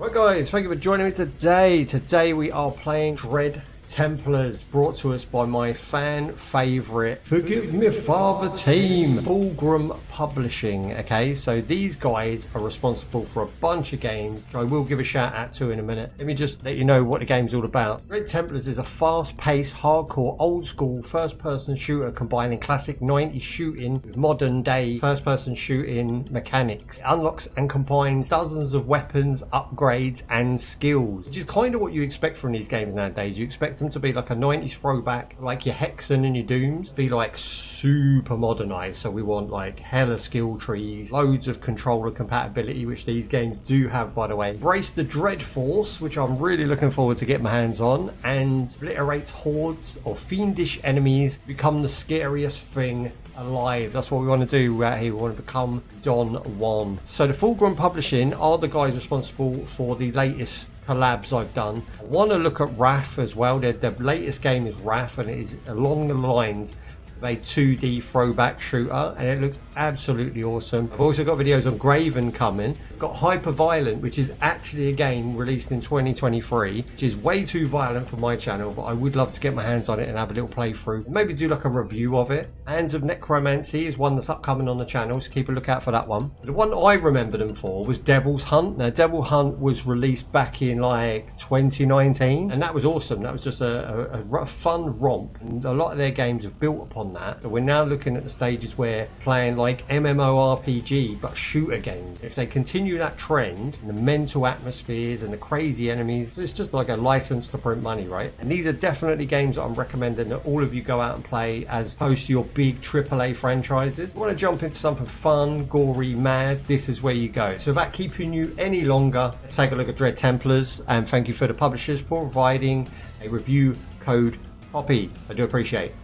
Right guys, thank you for joining me today. Today we are playing Dread Templars, brought to us by my fan favourite Forgive Me Father team, Fulgrim Publishing. Okay, so these guys are responsible for a bunch of games, which I will give a shout out to in a minute. Let me just let you know what the game's all about. Dread Templars is a fast-paced, hardcore, old-school first-person shooter combining classic 90s shooting with modern-day first-person shooting mechanics. It unlocks and combines dozens of weapons, upgrades, and skills, which is kind of what you expect from these games nowadays. You expect them to be like a 90s throwback, like your Hexen and your Dooms, be like super modernized. So we want like hella skill trees, loads of controller compatibility, which these games do have, by the way. Embrace the Dread Force, which I'm really looking forward to get my hands on, and obliterates hordes of fiendish enemies, become the scariest thing alive. That's what we want to do out here. We want to become Don Juan. So the Fulgrim Publishing are the guys responsible for the latest collabs I've done. I want to look at Rife as well. Their latest game is Rife, and it is along the lines of a 2D throwback shooter, and it looks absolutely awesome. I've also got videos on Graven coming. I've got Hyper Violent, which is actually a game released in 2023, which is way too violent for my channel, but I would love to get my hands on it and have a little playthrough, maybe do like a review of it. Hands of Necromancy is one that's upcoming on the channel, so keep a lookout for that one. The one I remember them for was Devil's Hunt. Now Devil's Hunt was released back in like 2019, and that was awesome. That was just a fun romp, and a lot of their games have built upon that. So we're now looking at the stages where playing like MMORPG but shooter games. If they continue that trend, and the mental atmospheres and the crazy enemies, it's just like a license to print money, right? And these are definitely games that I'm recommending that all of you go out and play as opposed to your big AAA franchises. If you want to jump into something fun, gory, mad, this is where you go. So without keeping you any longer, let's take a look at Dread Templars, and thank you for the publishers for providing a review code copy. I do appreciate it.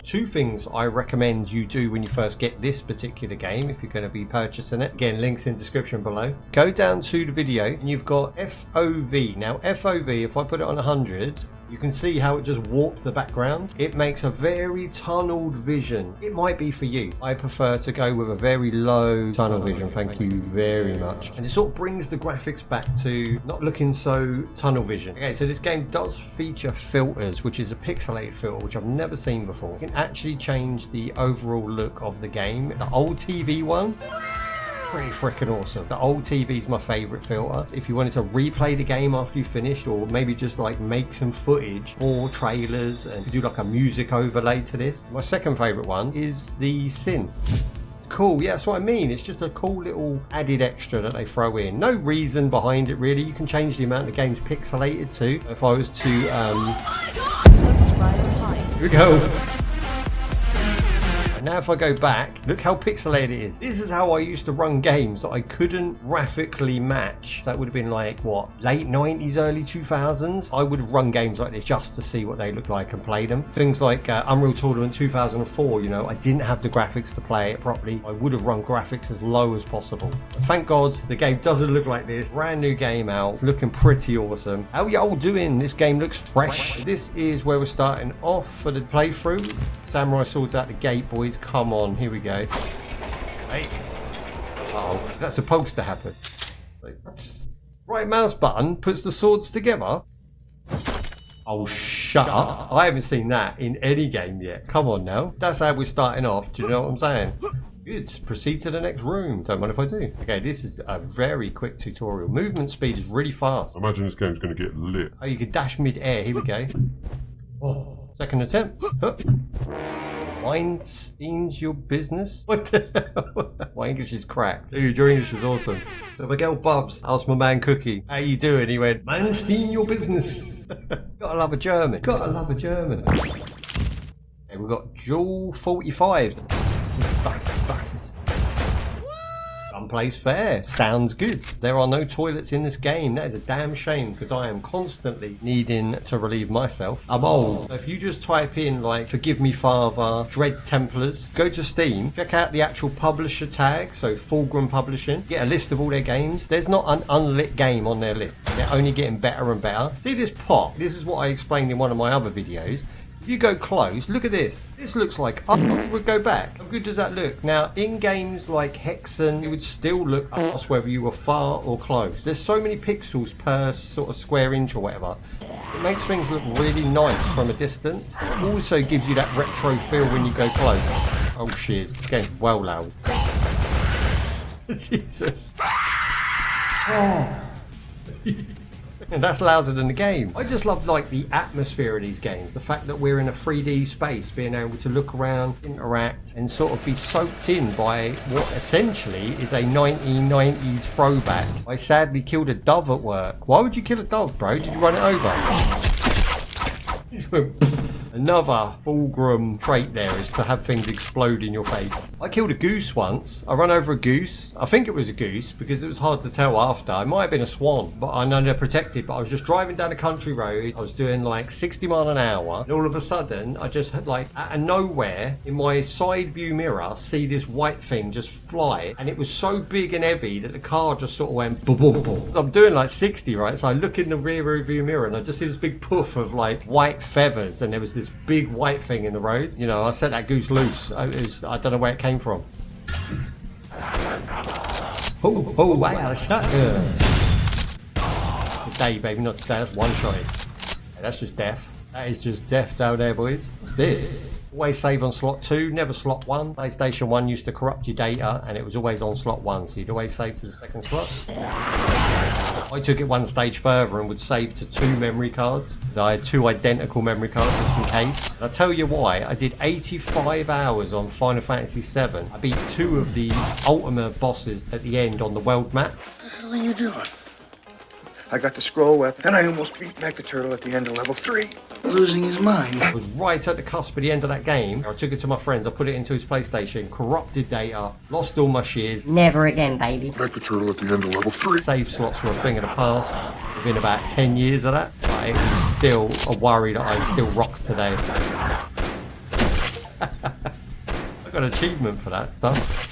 Two things I recommend you do when you first get this particular game, if you're going to be purchasing it. Again, links in description below. Go down to the video and you've got FOV. Now FOV, if I put it on 100, you can see how it just warped the background. It makes a very tunneled vision. It might be for you. I prefer to go with a very low tunnel vision. Thank you very much. And it sort of brings the graphics back to not looking so tunnel vision. Okay, so this game does feature filters, which is a pixelated filter, which I've never seen before. You can actually change the overall look of the game. The old TV one, pretty freaking awesome. The old TV is my favorite filter. If you wanted to replay the game after you finished, or maybe just like make some footage for trailers and do like a music overlay to this. My second favorite one is the synth. It's cool. Yeah, that's what I mean. It's just a cool little added extra that they throw in. No reason behind it really. You can change the amount the game's pixelated to. If I was to subscribe high. Here we go. Now if I go back, look how pixelated it is. This is how I used to run games that I couldn't graphically match. That would have been like, what, late 90s, early 2000s? I would have run games like this just to see what they look like and play them. Things like Unreal Tournament 2004, you know, I didn't have the graphics to play it properly. I would have run graphics as low as possible. Thank God the game doesn't look like this. Brand new game out, it's looking pretty awesome. How y'all doing? This game looks fresh. This is where we're starting off for the playthrough. Samurai swords out the gate, boys. Come on, here we go. Hey. Uh-oh, is that supposed to happen? Right mouse button puts the swords together. Oh, shut up. I haven't seen that in any game yet. Come on now. That's how we're starting off. Do you know what I'm saying? Good. Proceed to the next room. Don't mind if I do. Okay, this is a very quick tutorial. Movement speed is really fast. I imagine this game's going to get lit. Oh, you could dash mid-air. Here we go. Oh, second attempt. Huh. Weinstein's your business? What the hell? My English is cracked. Dude, your English is awesome. So Miguel Bubs asked my man Cookie, how you doing? He went, Weinstein your business. Gotta love a German. Gotta love a German. Okay, we've got dual 45s. This is plays fair. Sounds good. There are no toilets in this game. That is a damn shame because I am constantly needing to relieve myself. I'm old. So if you just type in like Forgive Me Father, Dread Templars, go to Steam, check out the actual publisher tag, so Fulgrim Publishing, get a list of all their games. There's not an unlit game on their list. They're only getting better and better. See this pot? This is what I explained in one of my other videos. If you go close, look at this. This looks like us. We'll go back. How good does that look? Now, in games like Hexen, it would still look us whether you were far or close. There's so many pixels per sort of square inch or whatever. It makes things look really nice from a distance. It also gives you that retro feel when you go close. Oh shit, this game's well loud. Jesus. Oh. And that's louder than the game. I just love like the atmosphere of these games. The fact that we're in a 3D space, being able to look around, interact, and sort of be soaked in by what essentially is a 1990s throwback. I sadly killed a dove at work. Why would you kill a dove, bro? Did you run it over? Another Fulgrim trait there is to have things explode in your face. I killed a goose once. I ran over a goose. I think it was a goose because it was hard to tell after. It might have been a swan, but I know they're protected. But I was just driving down a country road. I was doing like 60 miles an hour. And all of a sudden, I just had like out of nowhere in my side view mirror, see this white thing just fly. And it was so big and heavy that the car just sort of went boom, boom, boom. I'm doing like 60, right? So I look in the rear view mirror and I just see this big puff of like white feathers. And there was this big white thing in the road. You know, I set that goose loose. I don't know where it came from. Oh, I got a shotgun. Today, baby, not today. That's one-shotted. Hey, that's just death. That is just death down there, boys. What's this? Always save on slot 2, never slot 1. PlayStation 1 used to corrupt your data and it was always on slot 1, so you'd always save to the second slot. I took it one stage further and would save to 2 memory cards. I had 2 identical memory cards just in case. And I'll tell you why. I did 85 hours on Final Fantasy 7. I beat 2 of the ultimate bosses at the end on the world map. What the hell are you doing? I got the scroll weapon, and I almost beat Mecha Turtle at the end of level 3. Losing his mind. I was right at the cusp of the end of that game. I took it to my friends, I put it into his PlayStation, corrupted data, lost all my shears. Never again, baby. Mecha Turtle at the end of level 3. Save slots were a thing of the past. Within about 10 years of that, but it was still a worry that I still rock today. I got an achievement for that stuff.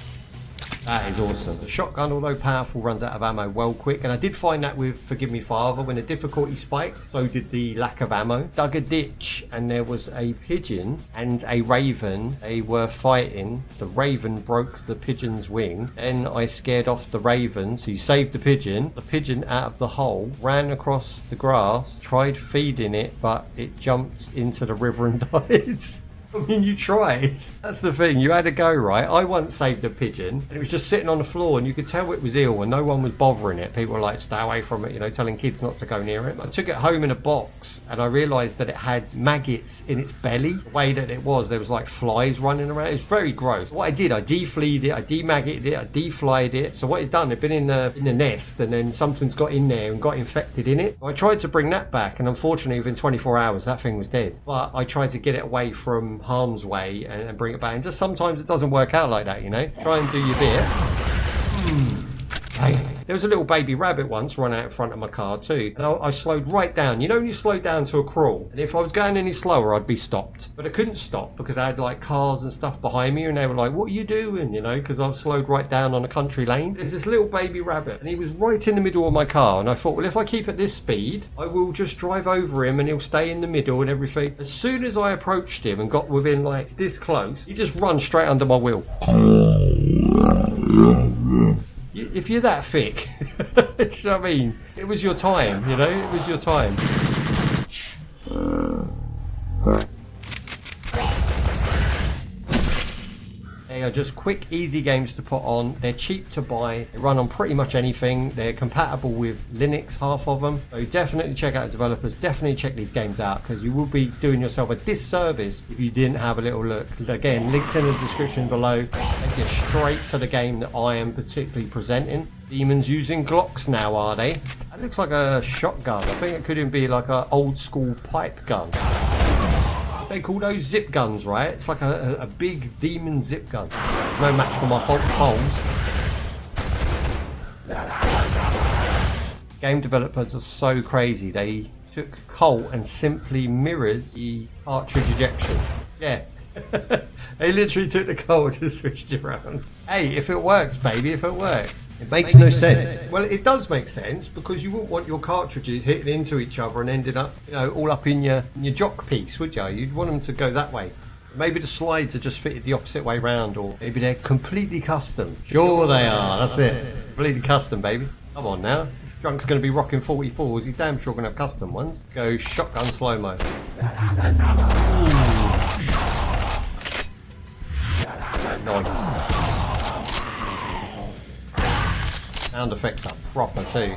That is awesome. The shotgun, although powerful, runs out of ammo well quick. And I did find that with Forgive Me Father, when the difficulty spiked, so did the lack of ammo. Dug a ditch and there was a pigeon and a raven. They were fighting. The raven broke the pigeon's wing. Then I scared off the raven, so you saved the pigeon. The pigeon out of the hole, ran across the grass, tried feeding it, but it jumped into the river and died. I mean, you tried. That's the thing. You had to go, right? I once saved a pigeon and it was just sitting on the floor and you could tell it was ill and no one was bothering it. People were like, stay away from it, you know, telling kids not to go near it. I took it home in a box and I realised that it had maggots in its belly. The way that it was, there was like flies running around. It was very gross. What I did, I defleed it, I demaggoted it, I deflied it. So what it's done, it'd been in the nest and then something's got in there and got infected in it. I tried to bring that back and unfortunately within 24 hours that thing was dead. But I tried to get it away from harm's way and bring it back, and just sometimes it doesn't work out like that, you know. Try and do your bit. Hey. There was a little baby rabbit once run out in front of my car too, and I slowed right down. You know when you slow down to a crawl, and if I was going any slower I'd be stopped, but I couldn't stop because I had like cars and stuff behind me and they were like, what are you doing, you know, because I've slowed right down on a country lane. There's this little baby rabbit and he was right in the middle of my car, and I thought, well, if I keep at this speed I will just drive over him and he'll stay in the middle and everything. As soon as I approached him and got within like this close, he just run straight under my wheel. If you're that thick, do you know what I mean? It was your time, you know? It was your time. They are just quick, easy games to put on. They're cheap to buy. They run on pretty much anything. They're compatible with Linux, half of them. So definitely check out the developers. Definitely check these games out because you will be doing yourself a disservice if you didn't have a little look. Again, links in the description below. Take you straight to the game that I am particularly presenting. Demons using Glocks now, are they? That looks like a shotgun. I think it could even be like an old school pipe gun. They call those zip guns, right? It's like a big demon zip gun. No match for my fault poles. Game developers are so crazy. They took Colt and simply mirrored the cartridge ejection. Yeah. They literally took the Colt and switched it around. Hey, if it works, baby, if it works. It makes no sense. Well, it does make sense because you wouldn't want your cartridges hitting into each other and ending up, you know, all up in your jock piece, would you? You'd want them to go that way. Maybe the slides are just fitted the opposite way round, or maybe they're completely custom. Sure they are, that's it. Completely custom, baby. Come on now. If Drunk's going to be rocking 44s, he's damn sure going to have custom ones. Go shotgun slow-mo. Nice. Sound effects are proper too.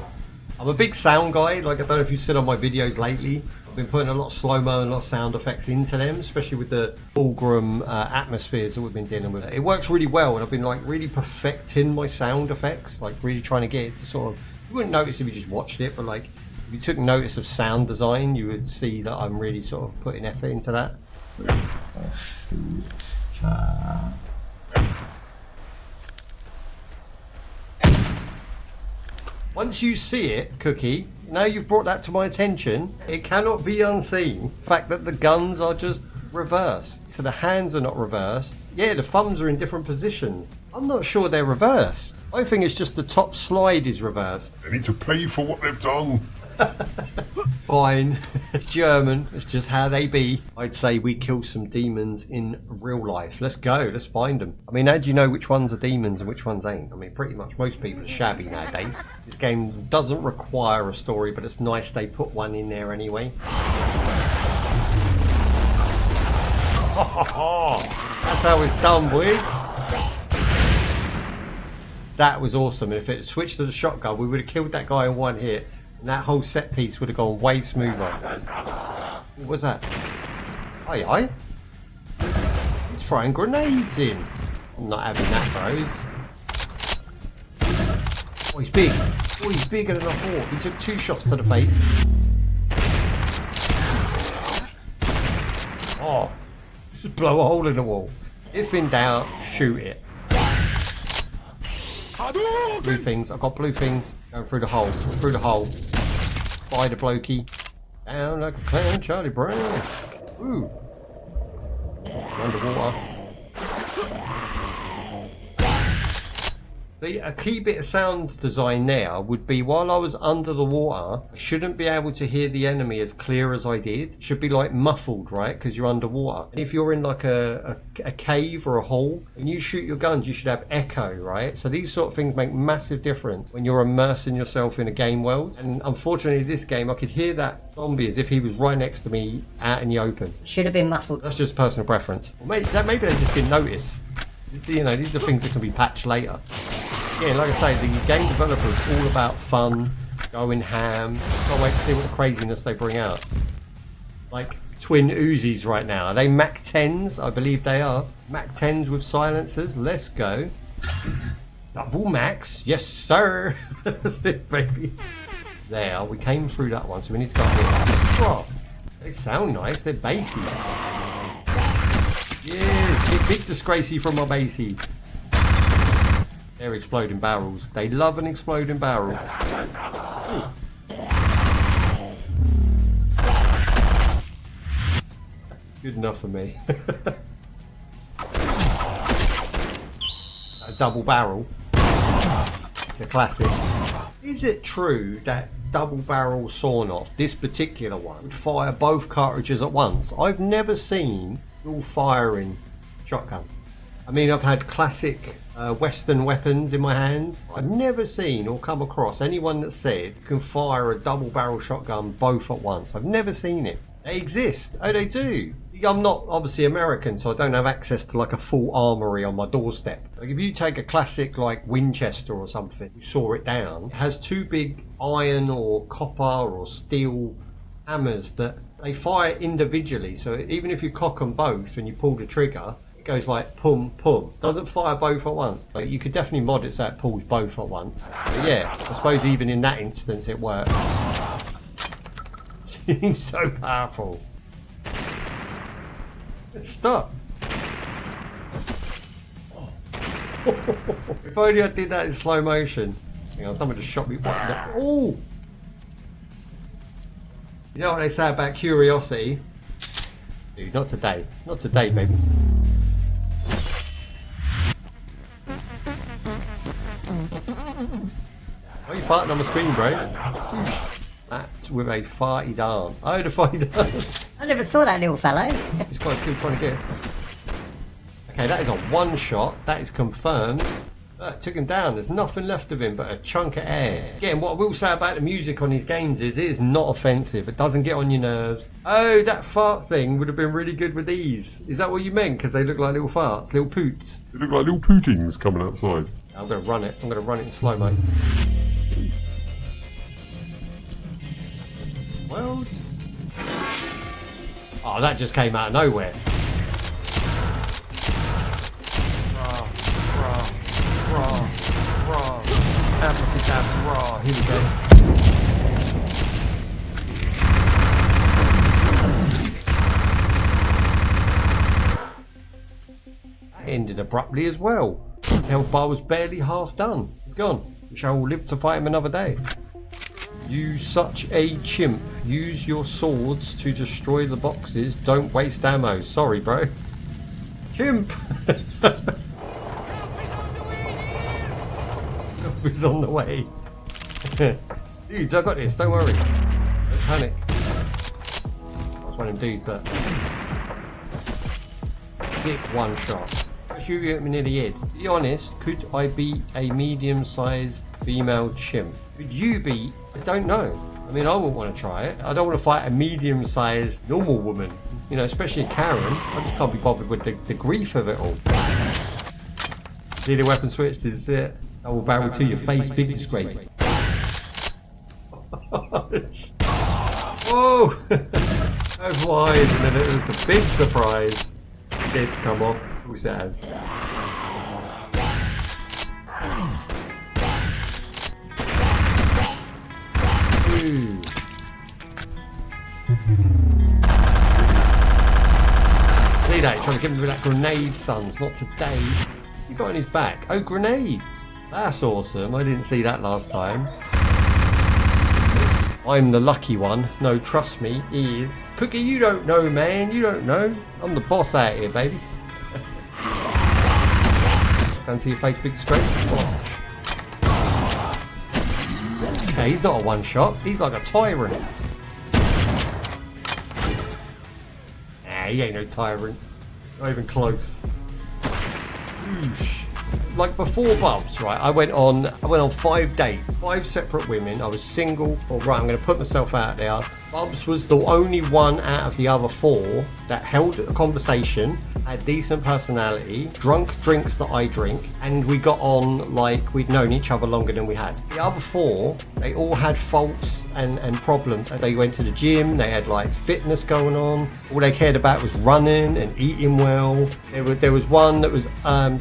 I'm a big sound guy, like I don't know if you've seen on my videos lately. I've been putting a lot of slow-mo and a lot of sound effects into them, especially with the Fulgrim atmospheres that we've been dealing with. It works really well, and I've been like really perfecting my sound effects, like really trying to get it to sort of, you wouldn't notice if you just watched it, but like if you took notice of sound design, you would see that I'm really sort of putting effort into that. Once you see it, Cookie, now you've brought that to my attention, it cannot be unseen. The fact that the guns are just reversed. So the hands are not reversed. Yeah, the thumbs are in different positions. I'm not sure they're reversed. I think it's just the top slide is reversed. They need to pay for what they've done. Fine. German, it's just how they be. I'd say we kill some demons in real life. Let's go, let's find them. I mean, how do you know which ones are demons and which ones ain't? I mean, pretty much most people are shabby nowadays. This game doesn't require a story, but it's nice they put one in there anyway. That's how it's done, boys. That was awesome. If it had switched to the shotgun, we would have killed that guy in one hit. And that whole set piece would have gone way smoother. What was that? Aye, aye. He's throwing grenades in. I'm not having that, bros. Oh, he's big. Oh, he's bigger than I thought. He took 2 shots to the face. Oh, just blow a hole in the wall. If in doubt, shoot it. Blue things. I've got blue things. Going through the hole. Through the hole. Spider blokey. Down like a clown, Charlie Brown. Ooh. Underwater. A key bit of sound design there would be while I was under the water, I shouldn't be able to hear the enemy as clear as I did. It should be like muffled, right? Because you're underwater. And if you're in like a cave or a hole and you shoot your guns, you should have echo, right? So these sort of things make massive difference when you're immersing yourself in a game world. And unfortunately, this game, I could hear that zombie as if he was right next to me out in the open. Should have been muffled. That's just personal preference. Or maybe they just didn't notice. You know, these are things that can be patched later. Yeah, like I say, the game developer is all about fun, going ham. Can't wait to see what the craziness they bring out. Like twin Uzis right now. Are they Mac 10s? I believe they are. Mac 10s with silencers. Let's go. Double Max. Yes, sir. That's it, baby. There, we came through that one, so we need to go up here. Oh, they sound nice. They're bassy. Yes, get big disgracey from my bassy. They're exploding barrels. They love an exploding barrel. Ooh. Good enough for me. A double barrel. It's a classic. Is it true that double barrel sawn-off, this particular one, would fire both cartridges at once? I've never seen dual firing shotgun. I mean, I've had classic Western weapons in my hands. I've never seen or come across anyone that said you can fire a double barrel shotgun both at once. I've never seen it. They exist. Oh, they do. I'm not obviously American, so I don't have access to like a full armory on my doorstep. Like if you take a classic like Winchester or something, you saw it down, it has 2 big iron or copper or steel hammers that they fire individually. So even if you cock them both and you pull the trigger, it goes like pum pum. Doesn't fire both at once. Like you could definitely mod it so it pulls both at once. But yeah, I suppose even in that instance it works. Seems so powerful. Stop. If only I did that in slow motion. Hang on, someone just shot me. What the? Oh! You know what they say about curiosity? Dude, not today. Not today, baby. Why are you farting on the screen, bro? That's with a farty dance. Oh, the farty dance. I never saw that little fellow. This guy's still trying to guess. Okay, that is a one shot. That is confirmed. Took him down. There's nothing left of him but a chunk of air. Again, what I will say about the music on these games is it is not offensive. It doesn't get on your nerves. Oh, that fart thing would have been really good with these. Is that what you meant? Because they look like little farts, little poots. They look like little pootings coming outside. I'm going to run it. I'm going to run it in slow-mo. World. Oh, that just came out of nowhere. Abracadabra. Here we go. That ended abruptly as well. The health bar was barely half done. Gone. We shall live to fight him another day. You such a chimp. Use your swords to destroy the boxes. Don't waste ammo. Sorry, bro. Chimp. Was on the way. Dudes, I got this. Don't worry. Don't panic. That's one of them dudes. That sick one shot. Shoot him near the head. To be honest, could I be a medium-sized female chimp? Could you be? I don't know. I mean, I wouldn't want to try it. I don't want to fight a medium-sized normal woman. You know, especially a Karen. I just can't be bothered with the grief of it all. See the weapon switch? Did you see it? I will barrel to your face, big disgrace. Whoa! That's wide, and then it was a big surprise. Dead's come off. Who says? Ooh. See that? Trying to get me with that grenade, sons. Not today. You got on his back? Oh, grenades! That's awesome. I didn't see that last time. I'm the lucky one. No, trust me, is Cookie. You don't know, man. You don't know. I'm the boss out here, baby. Down to your face, big disgrace. Okay, he's not a one shot. He's like a tyrant. Nah, he ain't no tyrant. Not even close. Oosh. Like before Bubs, right? I went on 5 dates, 5 separate women. I was single. All right, I'm going to put myself out there. Bubs was the only one out of the other 4 that held a conversation, had decent personality, drunk drinks that I drink, and we got on like we'd known each other longer than we had. The other 4, they all had faults and problems. They went to the gym, they had like fitness going on. All they cared about was running and eating well. There was one that was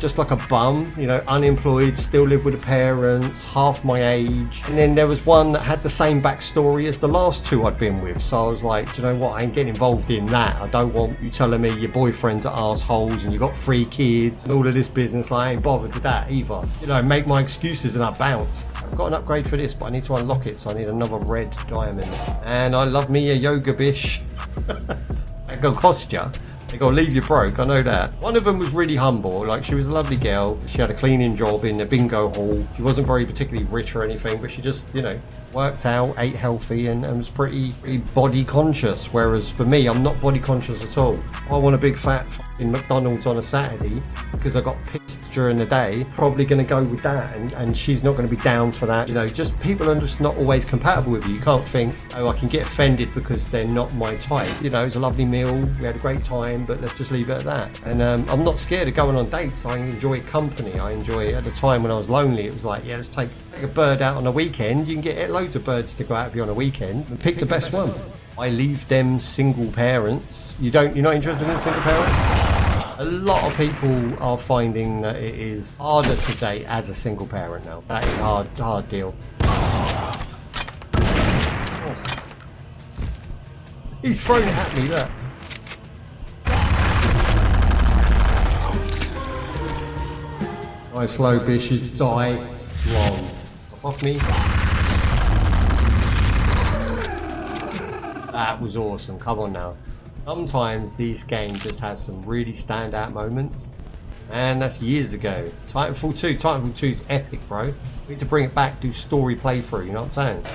just like a bum, you know, unemployed, still lived with the parents, half my age. And then there was one that had the same backstory as the last 2 I'd been with. So I was like, do you know what? I ain't getting involved in that. I don't want you telling me your boyfriends are assholes and you got 3 kids and all of this business. Like, I ain't bothered with that either. You know, make my excuses and I bounced. I've got an upgrade for this, but I need to unlock it, so I need another red diamond. And I love me a yoga bish. That gonna cost you. They're gonna leave you broke, I know that. One of them was really humble, like she was a lovely girl. She had a cleaning job in a bingo hall. She wasn't very particularly rich or anything, but she just, you know, worked out, ate healthy, and was pretty body conscious. Whereas for me, I'm not body conscious at all. I want a big fat in McDonald's on a Saturday because I got pissed during the day. Probably going to go with that, and she's not going to be down for that. You know, just people are just not always compatible with you. You can't think, oh, I can get offended because they're not my type. You know, it was a lovely meal. We had a great time, but let's just leave it at that. And I'm not scared of going on dates. I enjoy company. I enjoy, at the time when I was lonely, it was like, yeah, let's take a bird out on a weekend. You can get loads of birds to go out with you on a weekend and pick the best one. I leave them single parents. You're not interested in single parents? A lot of people are finding that it is harder to date as a single parent now. That is a hard deal. Oh. He's thrown it at me, look. Nice slow bishes, die long. Off me. That was awesome. Come on now. Sometimes these games just have some really standout moments. And that's years ago. Titanfall 2. Titanfall 2 is epic, bro. We need to bring it back, do story playthrough, you know what I'm saying?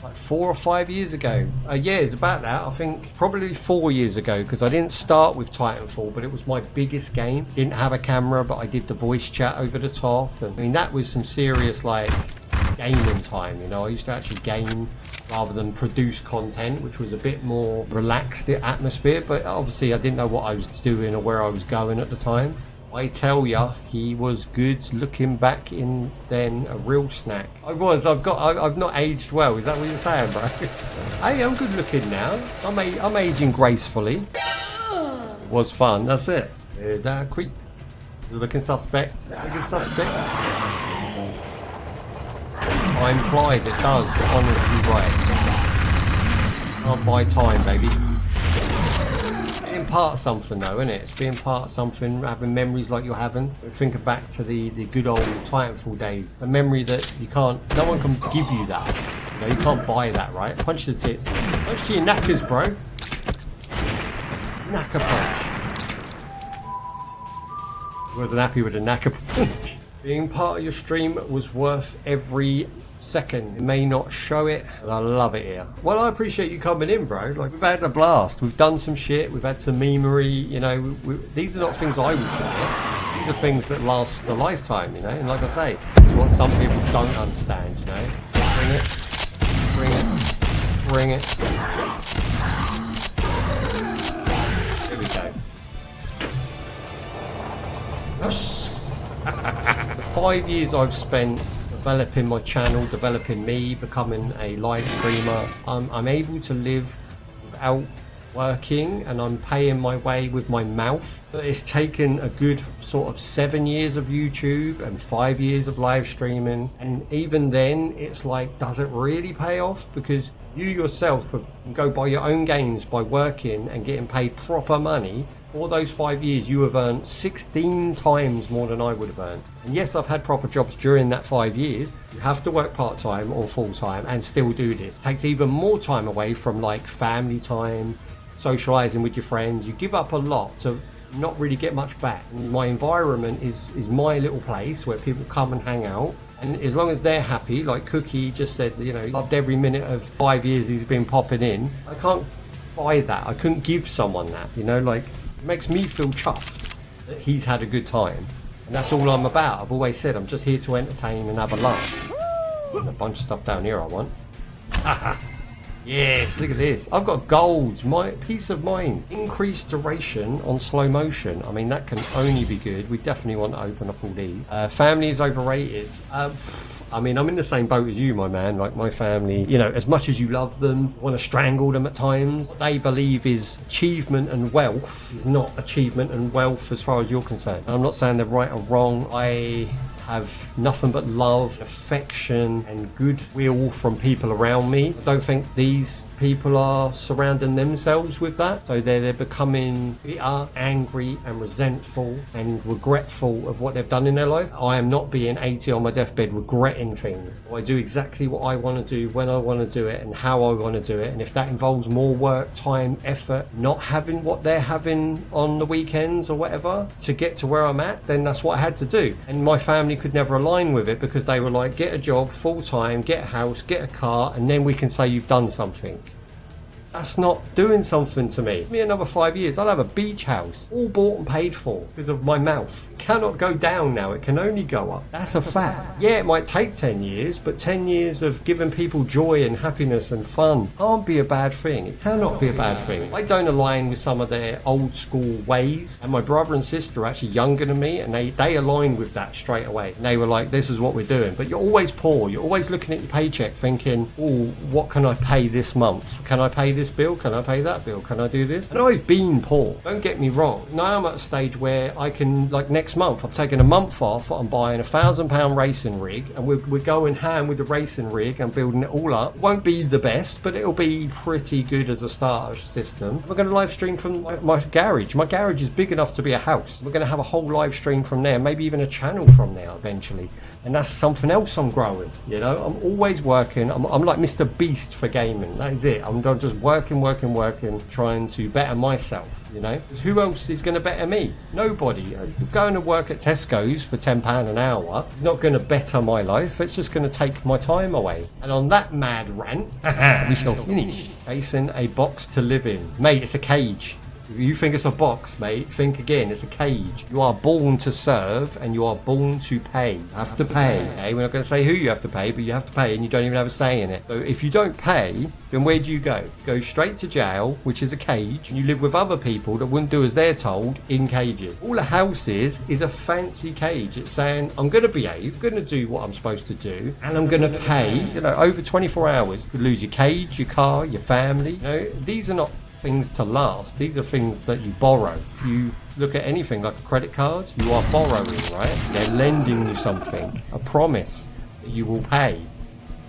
Like 4 or 5 years ago. Yeah, it's about that. I think probably 4 years ago, because I didn't start with Titanfall, but it was my biggest game. Didn't have a camera, but I did the voice chat over the top. And, I mean, that was some serious, like, gaming time, you know. I used to actually game rather than produce content, which was a bit more relaxed atmosphere, but obviously I didn't know what I was doing or where I was going at the time. I tell ya, he was good looking back in then, a real snack. I've not aged well, is that what you're saying, bro? Hey, I'm good looking now. I'm aging gracefully. It was fun, that's it. There's that creep. Is it looking suspect? Looking suspect? Time flies, it does, honestly right. Can't buy time, baby. Being part of something though, isn't it? It's being part of something, having memories like you're having. Thinking back to the good old Titanfall days. A memory that you can't, no one can give you that. You know, you can't buy that, right? Punch the tits. Punch to your knackers, bro. Knacker punch. Wasn't happy with the knacker punch. Being part of your stream was worth every second. It may not show it, but I love it here. Well, I appreciate you coming in, bro. Like, we've had a blast. We've done some shit. We've had some memery. You know, these are not things I would forget. These are things that last a lifetime, you know. And like I say, it's what some people don't understand, you know. Bring it. Bring it. Bring it. Here we go. Yes. The 5 years I've spent developing my channel, developing me, becoming a live streamer, I'm able to live without working, and I'm paying my way with my mouth. But it's taken a good sort of 7 years of YouTube and 5 years of live streaming, and even then it's like, does it really pay off? Because you yourself can go buy your own games by working and getting paid proper money. For those 5 years, you have earned 16 times more than I would have earned. And yes, I've had proper jobs during that 5 years. You have to work part-time or full-time and still do this. It takes even more time away from like family time, socializing with your friends. You give up a lot to not really get much back. And my environment is my little place where people come and hang out. And as long as they're happy, like Cookie just said, you know, he loved every minute of 5 years he's been popping in. I can't buy that. I couldn't give someone that, you know, like, it makes me feel chuffed that he's had a good time. And that's all I'm about. I've always said I'm just here to entertain and have a laugh. A bunch of stuff down here I want. Yes, look at this. I've got gold, my peace of mind. Increased duration on slow motion. I mean, that can only be good. We definitely want to open up all these. Family is overrated. I mean, I'm in the same boat as you, my man. Like, my family, you know, as much as you love them, want to strangle them at times, what they believe is achievement and wealth is not achievement and wealth as far as you're concerned. I'm not saying they're right or wrong. I have nothing but love, affection, and goodwill from people around me. I don't think these people are surrounding themselves with that. So they're becoming bitter, angry, and resentful and regretful of what they've done in their life. I am not being 80 on my deathbed regretting things. I do exactly what I want to do, when I want to do it, and how I want to do it. And if that involves more work, time, effort, not having what they're having on the weekends or whatever to get to where I'm at, then that's what I had to do. And my family could never align with it because they were like, get a job full time, get a house, get a car, and then we can say you've done something. That's not doing something to me. Give me another 5 years, I'll have a beach house, all bought and paid for because of my mouth. It cannot go down now, it can only go up. That's a fact. Yeah, it might take 10 years, but 10 years of giving people joy and happiness and fun can't be a bad thing. It cannot be a bad thing. I don't align with some of their old school ways, and my brother and sister are actually younger than me, and they align with that straight away. And they were like, this is what we're doing. But you're always poor. You're always looking at your paycheck thinking, oh, what can I pay this month? Can I pay this bill? Can I pay that bill? Can I do this? And I've been poor, don't get me wrong. Now I'm at a stage where I can, like next month, I'm taking a month off, I'm buying £1,000 racing rig, and we're going ham with the racing rig and building it all up. It won't be the best, but it'll be pretty good as a starter system. We're going to live stream from my garage. My garage is big enough to be a house. We're going to have a whole live stream from there, maybe even a channel from there eventually. And that's something else I'm growing, you know? I'm always working. I'm like Mr. Beast for gaming. That is it. I'm just working, trying to better myself, you know? 'Cause who else is going to better me? Nobody. Going to work at Tesco's for £10 an hour is not going to better my life. It's just going to take my time away. And on that mad rant, we shall finish. Facing a box to live in. Mate, it's a cage. If you think it's a box, mate, think again. It's a cage. You are born to serve and you are born to pay. You have to pay. Okay? We're not going to say who you have to pay, but you have to pay and you don't even have a say in it. So if you don't pay, then where do you go? You go straight to jail, which is a cage, and you live with other people that wouldn't do as they're told in cages. All a house is a fancy cage. It's saying, I'm going to behave, going to do what I'm supposed to do, and I'm going to pay, you know, over 24 hours. You could lose your cage, your car, your family. You know, these are not things to last. These are things that you borrow. If you look at anything like a credit card, you are borrowing, right? They're lending you something, a promise that you will pay.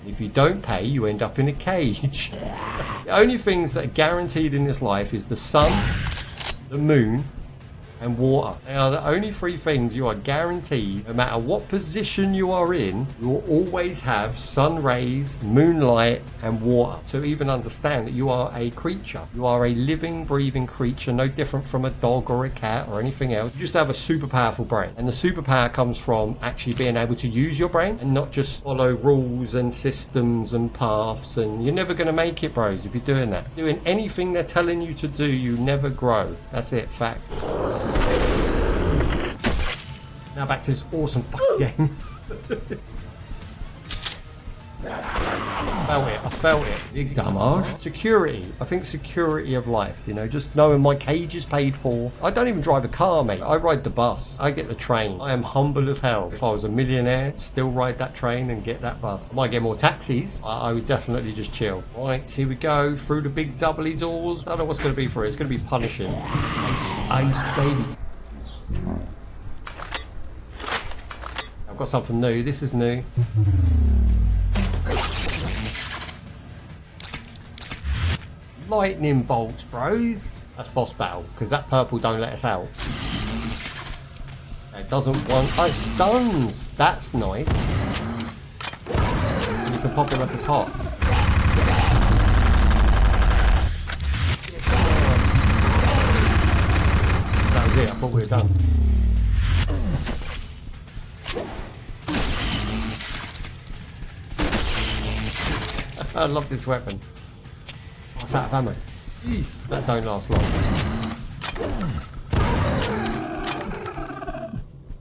If you don't pay, you end up in a cage. The only things that are guaranteed in this life is the sun, the moon, and water. They are the only three things you are guaranteed. No matter what position you are in, you will always have sun rays, moonlight, and water. To even understand that you are a creature. You are a living, breathing creature, no different from a dog or a cat or anything else. You just have a super powerful brain. And the superpower comes from actually being able to use your brain and not just follow rules and systems and paths. And you're never going to make it, bros, if you're doing that. Doing anything they're telling you to do, you never grow. That's it, fact. Now back to this awesome fucking game. I felt it. Big damage. Security. I think security of life, you know, just knowing my cage is paid for. I don't even drive a car, mate. I ride the bus. I get the train. I am humble as hell. If I was a millionaire, I'd still ride that train and get that bus. I might get more taxis. I would definitely just chill. Right, here we go. Through the big doubly doors. I don't know what's going to be for it. It's going to be punishing. Ice, baby. I've got something new. This is new. Lightning bolts, bros. That's boss battle, because that purple don't let us out. It doesn't want... Oh, it stuns. That's nice. You can pop it like it's hot. Yes. That was it. I thought we were done. I love this weapon. It's out of ammo. Jeez, that don't last long.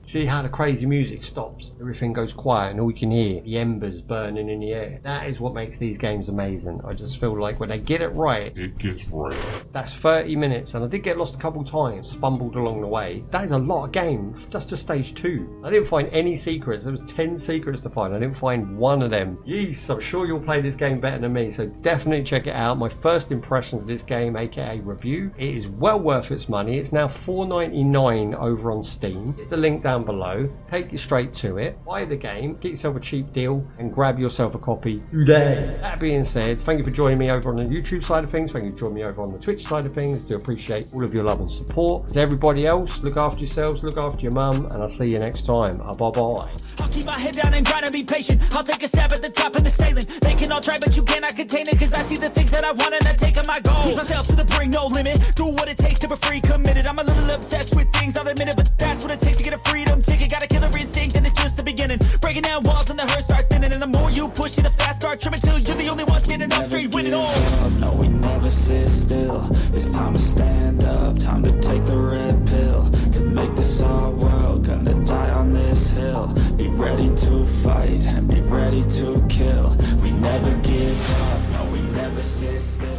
See how the crazy music stops? Everything goes quiet and all you can hear, the embers burning in the air. That is what makes these games amazing. I just feel like when they get it right, It gets right. that's 30 minutes, and I did get lost a couple times, fumbled along the way. That is a lot of game, just to stage 2. I didn't find any secrets. There was 10 secrets to find. I didn't find one of them. Yeesh, I'm sure you'll play this game better than me, so definitely check it out. My first impressions of this game, aka review. It is well worth its money. It's now $4.99 over on Steam. Hit the link down below, take you straight to it, buy the game, get yourself a cheap deal, and grab yourself a copy today. That being said, thank you for joining me over on the YouTube side of things. Thank you for joining me over on the Twitch side of things. Do appreciate all of your love and support. To everybody else, look after yourselves, look after your mum, and I'll see you next time. Bye-bye. I'll keep my head down and grind and be patient. I'll take a stab at the top and the sailing. They can all try, but you cannot contain it. Cause I see the things that I want and I take on my goal. Push myself to the brink, no limit. Do what it takes to be free, committed. I'm a little obsessed with things, I'll admit it. But that's what it takes to get a freedom ticket. Got a killer instinct and it's just the beginning. Breaking down walls and the hurt start thinning. And the more you push it, the fast start trimming. Till you're the only one standing up straight, winning all. No, we never sit still. It's time to stand up. Time to take the red pill. To make this our world. Gonna die on this hill. Be ready to fight and be ready to kill. We never give up. No, we never sit still.